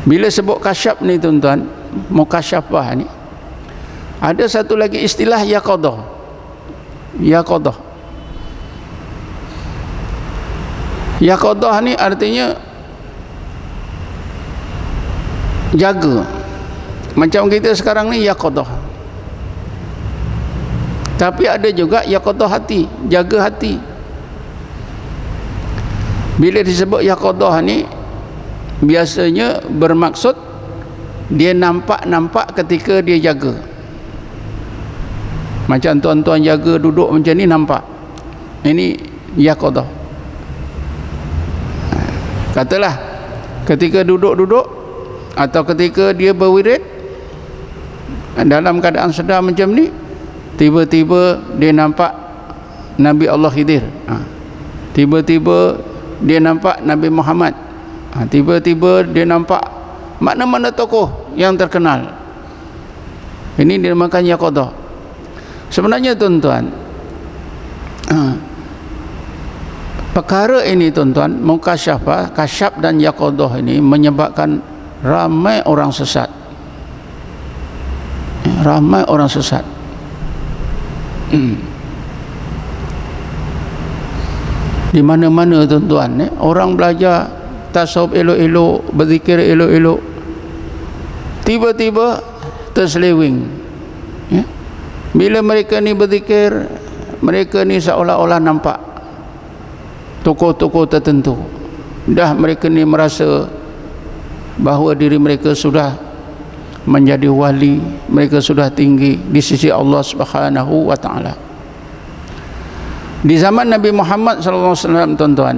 Bila sebut kasyaf ni tuan-tuan, mukasyafah ni, ada satu lagi istilah yaqadah. Yaqadah. Yaqadah ni artinya jaga. Macam kita sekarang ni yaqadah. Tapi ada juga yaqadah hati, jaga hati. Bila disebut yaqadah ni, biasanya bermaksud dia nampak-nampak ketika dia jaga. Macam tuan-tuan jaga duduk macam ni, nampak. Ini yaqadah. Katalah ketika duduk-duduk atau ketika dia berwirid dalam keadaan sedar macam ni, tiba-tiba dia nampak Nabi Allah Khidir, tiba-tiba dia nampak Nabi Muhammad, tiba-tiba dia nampak mana-mana tokoh yang terkenal. Ini dinamakan yaqadah. Sebenarnya tuan-tuan, perkara ini tuan-tuan, mukasyafah, kasyaf dan yaqadah ini menyebabkan ramai orang sesat. Ramai orang sesat. Di mana-mana tuan-tuan, orang belajar tasawuf elok-elok, berzikir elok-elok, tiba-tiba terselewing. Bila mereka ni berzikir, mereka ni seolah-olah nampak tokoh-tokoh tertentu. Dah mereka ni merasa bahawa diri mereka sudah menjadi wali, mereka sudah tinggi di sisi Allah Subhanahu wa taala. Di zaman Nabi Muhammad sallallahu alaihi wasallam tuan-tuan,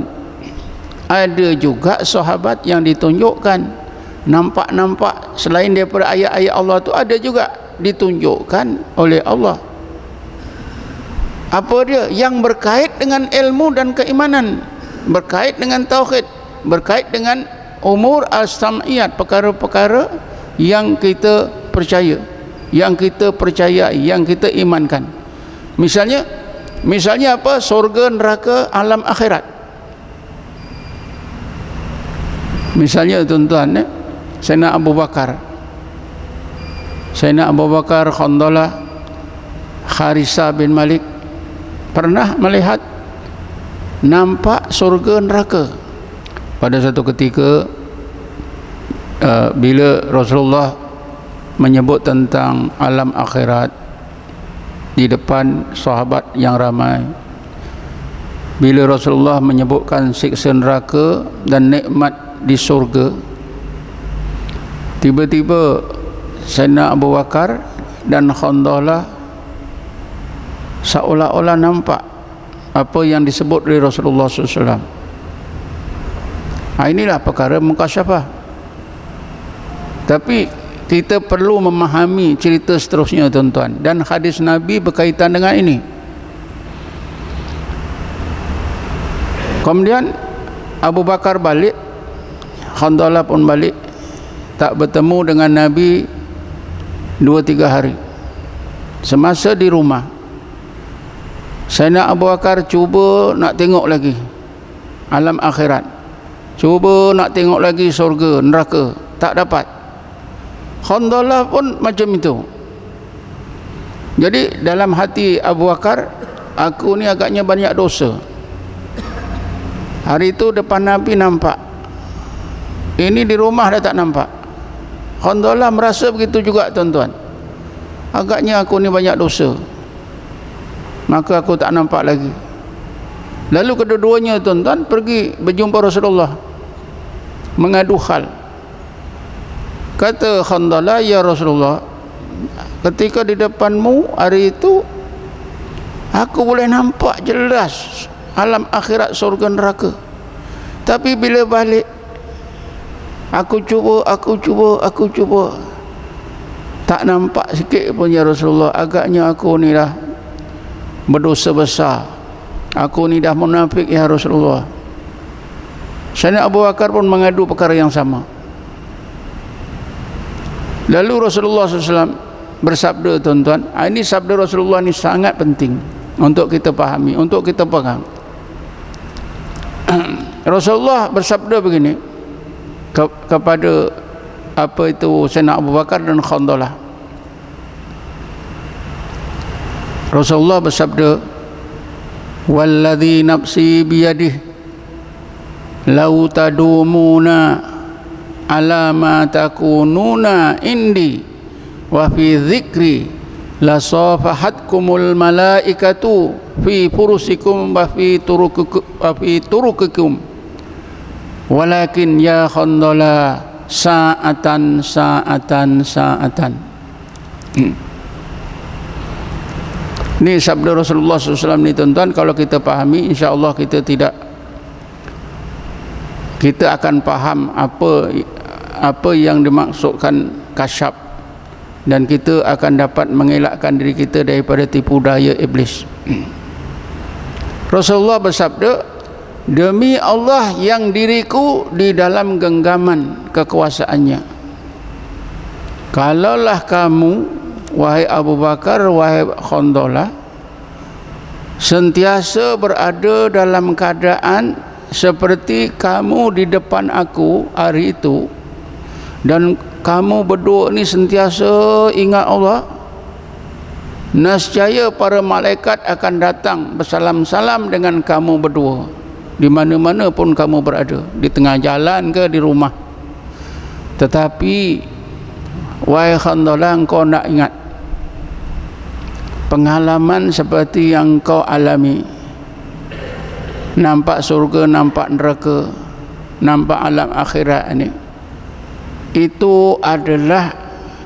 ada juga sahabat yang ditunjukkan nampak-nampak selain daripada ayat-ayat Allah tu, ada juga ditunjukkan oleh Allah. Apa dia? Yang berkait dengan ilmu dan keimanan, berkait dengan tauhid, berkait dengan umur as-sam'iyat, perkara-perkara yang kita percaya, yang kita percayai, yang kita imankan. Misalnya apa? Surga, neraka, alam akhirat. Misalnya tuan-tuan, Sayyidina Abu Bakar, Khandalah, Kharisa bin Malik pernah melihat, nampak surga neraka. Pada satu ketika bila Rasulullah menyebut tentang alam akhirat di depan sahabat yang ramai, bila Rasulullah menyebutkan siksa neraka dan nikmat di surga, tiba-tiba Sayyidina Abu Bakar dan Khandalah seolah-olah nampak apa yang disebut oleh Rasulullah SAW. Inilah perkara mukasyafah. Tapi kita perlu memahami cerita seterusnya tuan-tuan, dan hadis Nabi berkaitan dengan ini. Kemudian Abu Bakar balik, Khandalah pun balik, tak bertemu dengan Nabi 2-3 hari. Semasa di rumah, Sayyidina Abu Bakar cuba nak tengok lagi alam akhirat, cuba nak tengok lagi surga, neraka, tak dapat. Khandalah pun macam itu. Jadi dalam hati Abu Bakar, aku ni agaknya banyak dosa. Hari itu depan Nabi nampak, ini di rumah dah tak nampak. Khandalah merasa begitu juga tuan-tuan, agaknya aku ni banyak dosa, maka aku tak nampak lagi. Lalu kedua-duanya tuan-tuan pergi berjumpa Rasulullah, mengadu hal. Kata Khandalah, ya Rasulullah, ketika di depanmu hari itu, aku boleh nampak jelas alam akhirat, surga neraka. Tapi bila balik, aku cuba, tak nampak sikit pun ya Rasulullah. Agaknya aku ni dah berdosa besar, aku ni dah munafik ya Rasulullah. Sayyidina Abu Bakar pun mengadu perkara yang sama. Lalu Rasulullah SAW bersabda tuan-tuan, ini sabda Rasulullah ni sangat penting untuk kita fahami, untuk kita pegang. Rasulullah bersabda begini, kepada apa itu Sayyidina Abu Bakar dan Khandalah. Rasulullah bersabda, "Walladzi nafsi biyadihi law tadumuna ala ma takununa indi wa fi dzikri la safahatkumul malaikatu fi furusikum wa fi turukikum walakin ya Khandalah sa'atan." Ini sabda Rasulullah SAW ni tuan-tuan, kalau kita pahami, insya-Allah kita akan faham apa yang dimaksudkan kasyaf, dan kita akan dapat mengelakkan diri kita daripada tipu daya iblis. Rasulullah bersabda, "Demi Allah yang diriku di dalam genggaman kekuasaannya, kalaulah kamu wahai Abu Bakar, wahai Khandalah, sentiasa berada dalam keadaan seperti kamu di depan aku hari itu, dan kamu berdua ni sentiasa ingat Allah, nescaya para malaikat akan datang bersalam-salam dengan kamu berdua di mana-mana pun kamu berada, di tengah jalan ke di rumah. Tetapi wahai Khandalah, engkau nak ingat pengalaman seperti yang kau alami, nampak surga, nampak neraka, nampak alam akhirat ini, itu adalah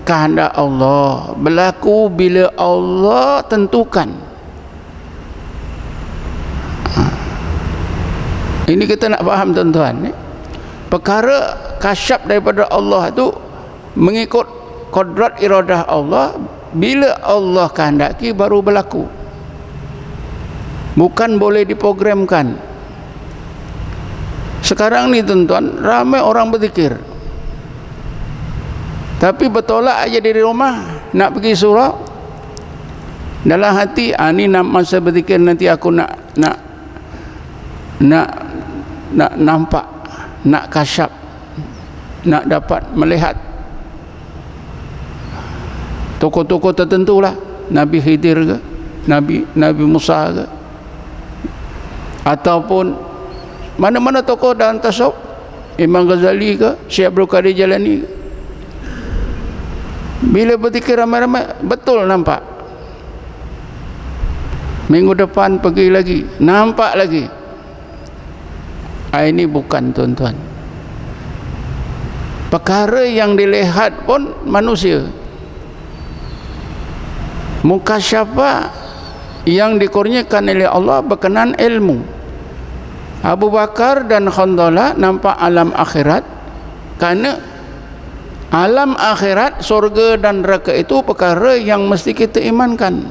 kehendak Allah, berlaku bila Allah tentukan. Ini kita nak faham tuan-tuan, perkara kasyaf daripada Allah itu mengikut kodrat iradah Allah. Bila Allah kehendaki baru berlaku, bukan boleh diprogramkan. Sekarang ni tuan-tuan, ramai orang berzikir, tapi bertolak aja dari rumah nak pergi surau, dalam hati ni masa berzikir nanti aku nak nampak, nak kasyaf, nak dapat melihat tokoh-tokoh tertentu lah, Nabi Khidir ke, Nabi Musa ke, ataupun mana-mana tokoh dalam tasawuf, Imam Ghazali ke, Syekh Abdul Qadir Jalani ke. Bila berzikir ramai-ramai, betul nampak. Minggu depan pergi lagi, nampak lagi. Ini bukan tuan-tuan, perkara yang dilihat pun manusia. Mukasyafah yang dikurniakan oleh Allah berkenaan ilmu. Abu Bakar dan Khandalah nampak alam akhirat, kerana alam akhirat, surga dan neraka itu perkara yang mesti kita imankan.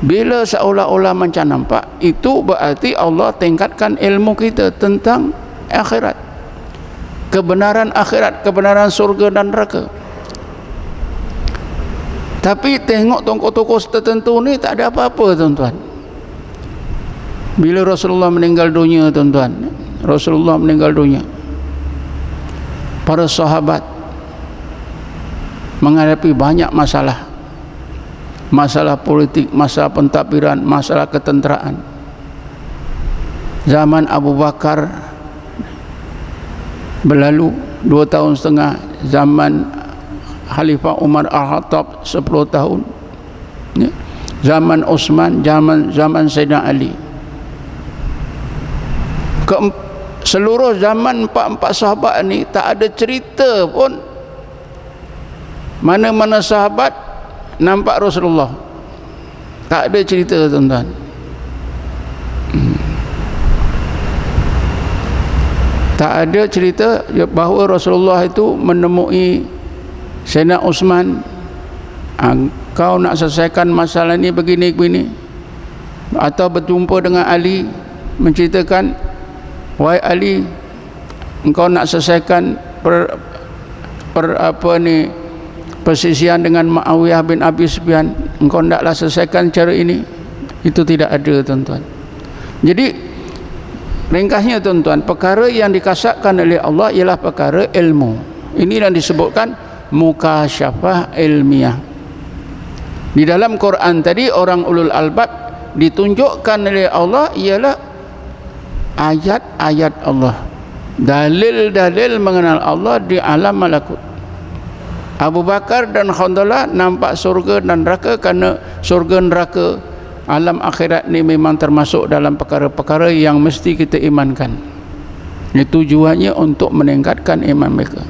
Bila seolah-olah macam nampak, itu berarti Allah tingkatkan ilmu kita tentang akhirat, kebenaran akhirat, kebenaran surga dan neraka. Tapi tengok tokoh-tokoh tertentu ni tak ada apa-apa tuan-tuan. Bila Rasulullah meninggal dunia tuan-tuan, Rasulullah meninggal dunia, para sahabat menghadapi banyak masalah, masalah politik, masalah pentadbiran, masalah ketenteraan. Zaman Abu Bakar berlalu 2 tahun setengah, zaman Khalifah Umar Al-Khattab 10 tahun, ya. Zaman Utsman, zaman Sayyidina Ali, seluruh zaman 4 sahabat ni tak ada cerita pun mana-mana sahabat nampak Rasulullah. Tak ada cerita tuan-tuan. Tak ada cerita bahawa Rasulullah itu menemui Sayyidina Utsman, kau nak selesaikan masalah ni begini-begini, atau berjumpa dengan Ali menceritakan, wahai Ali, engkau nak selesaikan persisian dengan Muawiyah bin Abi Sufyan, engkau hendaklah selesaikan cara ini. Itu tidak ada tuan-tuan. Jadi Ringkasnya tuan-tuan, perkara yang dikasapkan oleh Allah ialah perkara ilmu. Ini yang disebutkan mukasyafah ilmiah. Di dalam Quran tadi orang ulul albab ditunjukkan oleh Allah ialah ayat-ayat Allah, dalil-dalil mengenal Allah di alam malakut. Abu Bakar dan Khandalah nampak surga dan neraka kerana surga neraka alam akhirat ni memang termasuk dalam perkara-perkara yang mesti kita imankan. Ini tujuannya untuk meningkatkan iman mereka.